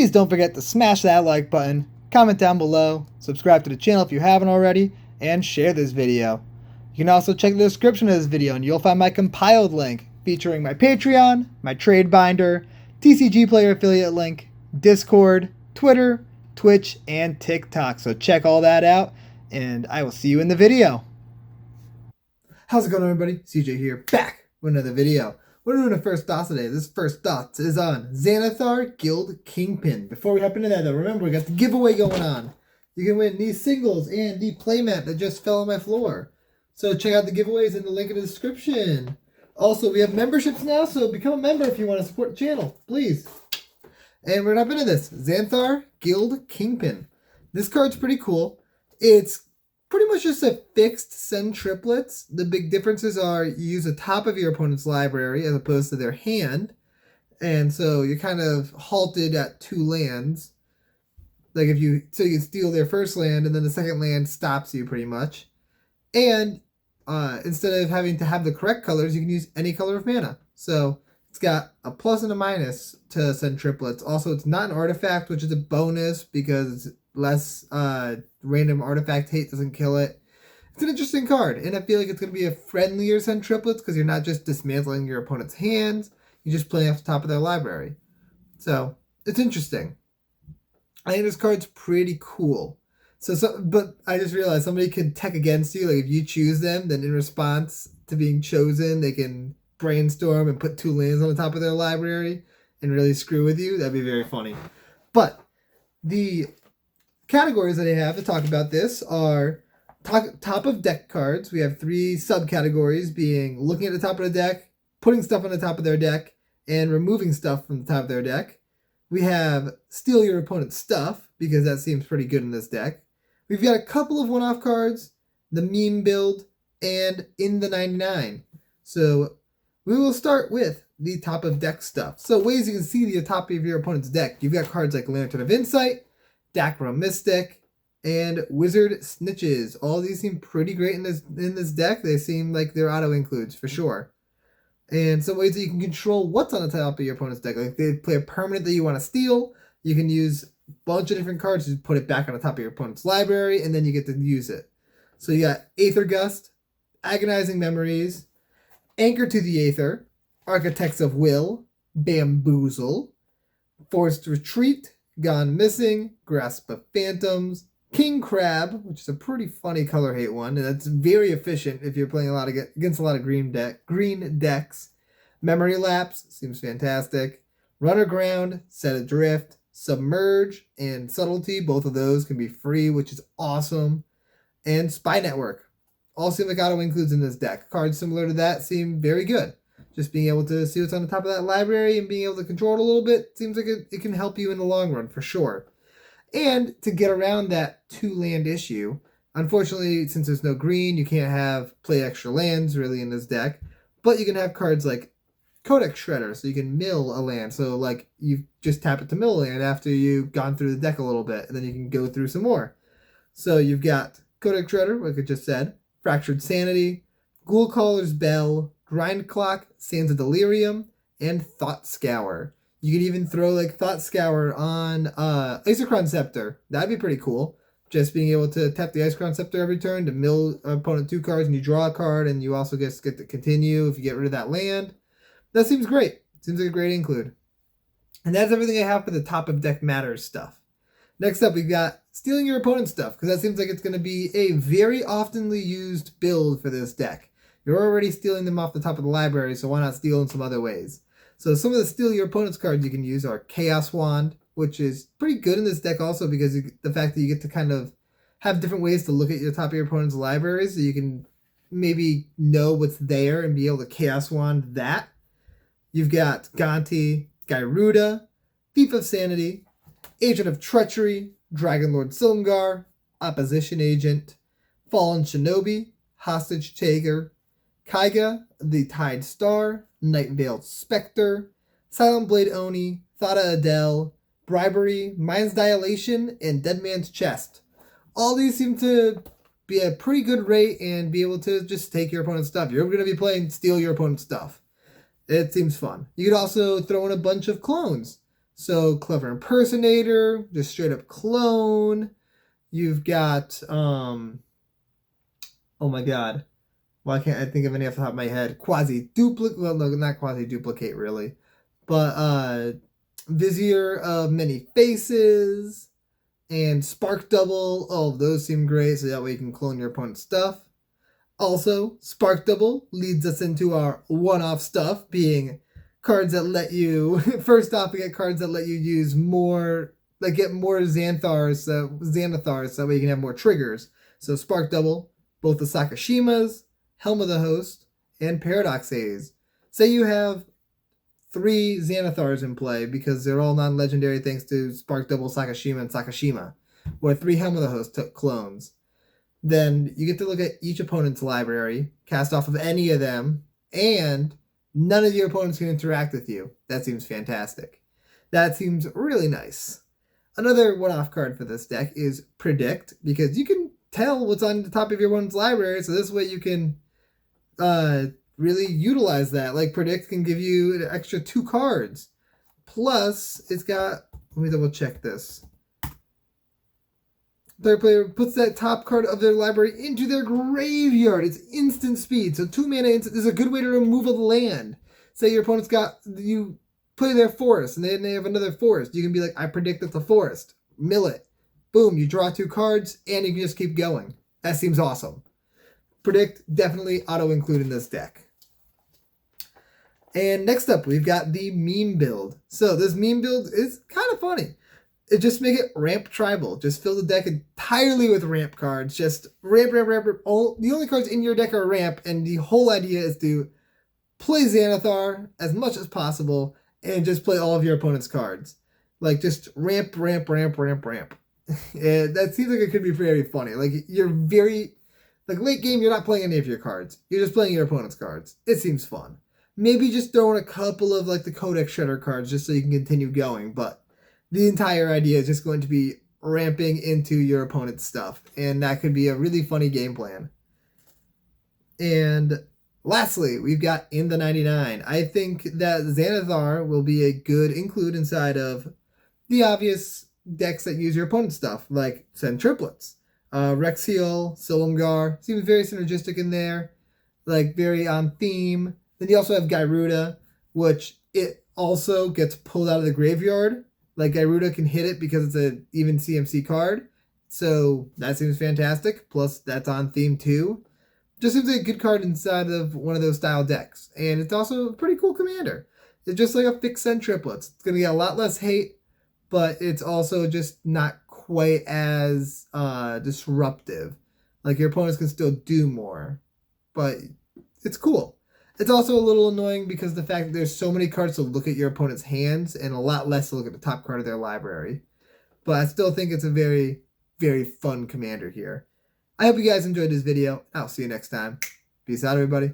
please don't forget to smash that like button, comment down below, subscribe to the channel if you haven't already, and share this video. You can also check the description of this video and you'll find my compiled link featuring my Patreon, my trade binder, TCG player affiliate link, Discord, Twitter, Twitch, and TikTok. So check all that out, and I will see you in the video. How's it going, everybody? CJ here, back with another video. We're doing a first thoughts today. This first thoughts is on Xanathar Guild Kingpin. Before we hop into that, though, remember we got the giveaway going on. You can win these singles and the playmat that just fell on my floor. So check out the giveaways in the link in the description. Also, we have memberships now, so become a member if you want to support the channel, please. And we're not into this. Xanathar Guild Kingpin. This card's pretty cool. It's pretty much just a fixed Sen Triplets. The big differences are you use the top of your opponent's library as opposed to their hand. And so you're kind of halted at 2 lands. Like you can steal their first land and then the second land stops you pretty much. And instead of having to have the correct colors, you can use any color of mana. So it's got a plus and a minus to Sen Triplets. Also, it's not an artifact, which is a bonus because less random artifact hate doesn't kill it. It's an interesting card, and I feel like it's going to be a friendlier Sen Triplets because you're not just dismantling your opponent's hands, you're just playing off the top of their library. So it's interesting. I think this card's pretty cool. But I just realized somebody could tech against you. Like if you choose them, then in response to being chosen, they can brainstorm and put 2 lands on the top of their library and really screw with you. That'd be very funny. But the categories that I have to talk about this are top of deck cards. We have 3 subcategories, being looking at the top of the deck, putting stuff on the top of their deck, and removing stuff from the top of their deck. We have steal your opponent's stuff, because that seems pretty good in this deck. We've got a couple of one-off cards, the meme build, and in the 99. So we will start with the top of deck stuff. So ways you can see the top of your opponent's deck. You've got cards like Lantern of Insight, Dacra Mystic, and Wizard Snitches. All these seem pretty great in this deck. They seem like they're auto-includes for sure. And some ways that you can control what's on the top of your opponent's deck. Like they play a permanent that you want to steal, you can use a bunch of different cards to put it back on the top of your opponent's library, and then you get to use it. So you got Aether Gust, Agonizing Memories, Anchor to the Aether, Architects of Will, Bamboozle, Forced Retreat, Gone Missing, Grasp of Phantoms, King Crab, which is a pretty funny color hate one, and that's very efficient if you're playing against a lot of green decks. Memory Lapse seems fantastic. Run Aground, Set Adrift, Submerge, and Subtlety. Both of those can be free, which is awesome. And Spy Network. All seem like auto includes in this deck. Cards similar to that seem very good. Just being able to see what's on the top of that library and being able to control it a little bit seems like it can help you in the long run for sure. And to get around that 2 land issue, unfortunately, since there's no green, you can't play extra lands really in this deck. But you can have cards like Codex Shredder, so you can mill a land. So like you just tap it to mill a land after you've gone through the deck a little bit, and then you can go through some more. So you've got Codex Shredder, like I just said, Fractured Sanity, Ghoul Caller's Bell, Grind Clock, Sands of Delirium, and Thought Scour. You can even throw like Thought Scour on Isochron Scepter. That'd be pretty cool. Just being able to tap the Isochron Scepter every turn to mill opponent 2 cards, and you draw a card, and you also get to continue if you get rid of that land. That seems great. Seems like a great include. And that's everything I have for the top of deck matters stuff. Next up, we've got stealing your opponent's stuff, because that seems like it's going to be a very oftenly used build for this deck. You're already stealing them off the top of the library, so why not steal in some other ways? So some of the steal your opponent's cards you can use are Chaos Wand, which is pretty good in this deck also because the fact that you get to kind of have different ways to look at the top of your opponent's library, so you can maybe know what's there and be able to Chaos Wand that. You've got Gonti, Gyruda, Thief of Sanity, Agent of Treachery, Dragonlord Silumgar, Opposition Agent, Fallen Shinobi, Hostage Taker, Kaiga, the Tide Star, Night Veiled Spectre, Silent Blade Oni, Thada Adele, Bribery, Mind's Dilation, and Dead Man's Chest. All these seem to be a pretty good rate and be able to just take your opponent's stuff. You're going to be playing steal your opponent's stuff. It seems fun. You could also throw in a bunch of clones. So Clever Impersonator, just straight up clone. You've got, oh my god, why can't I think of any off the top of my head? Quasi-duplicate, well, no, not quasi-duplicate, really. But, Vizier of Many Faces, and Spark Double. Oh, those seem great, so that way you can clone your opponent's stuff. Also, Spark Double leads us into our one-off stuff, being cards that let you, first off, we get cards that let you use more, like get more Xanathars, so that way you can have more triggers. So Spark Double, both the Sakashimas, Helm of the Host, and Paradox Haze. Say you have 3 Xanathars in play because they're all non-legendary thanks to Spark Double, Sakashima, and Sakashima, or 3 Helm of the Host clones. Then you get to look at each opponent's library, cast off of any of them, and none of your opponents can interact with you. That seems fantastic. That seems really nice. Another one-off card for this deck is Predict, because you can tell what's on the top of your opponent's library, so this way you can really utilize that. Like Predict can give you an extra 2 cards. Plus, it's got, let me double check this. Third player puts that top card of their library into their graveyard. It's instant speed. So 2 mana instant is a good way to remove a land. Say your opponent's got, you play their forest and then they have another forest. You can be like, I predict it's a forest. Mill it. Boom, you draw 2 cards and you can just keep going. That seems awesome. Predict, definitely auto-include in this deck. And next up, we've got the meme build. So this meme build is kind of funny. It just make it ramp tribal. Just fill the deck entirely with ramp cards. Just ramp. The only cards in your deck are ramp, and the whole idea is to play Xanathar as much as possible and just play all of your opponent's cards. Like just ramp. And that seems like it could be very funny. Like you're very, like late game, you're not playing any of your cards. You're just playing your opponent's cards. It seems fun. Maybe just throwing a couple of like the Codex Shredder cards just so you can continue going, but the entire idea is just going to be ramping into your opponent's stuff. And that could be a really funny game plan. And lastly, we've got In the 99. I think that Xanathar will be a good include inside of the obvious decks that use your opponent's stuff, like Sen Triplets. Rexiel, Silumgar, seems very synergistic in there. Like very on theme. Then you also have Gyruda, which it also gets pulled out of the graveyard. Like, Gyruda can hit it because it's an even CMC card. So, that seems fantastic. Plus, that's on theme too. Just seems like a good card inside of one of those style decks. And it's also a pretty cool commander. It's just like a fixed Sen Triplets. It's going to get a lot less hate, but it's also just not quite as disruptive. Like, your opponents can still do more. But it's cool. It's also a little annoying because the fact that there's so many cards to look at your opponent's hands and a lot less to look at the top card of their library. But I still think it's a very, very fun commander here. I hope you guys enjoyed this video. I'll see you next time. Peace out, everybody.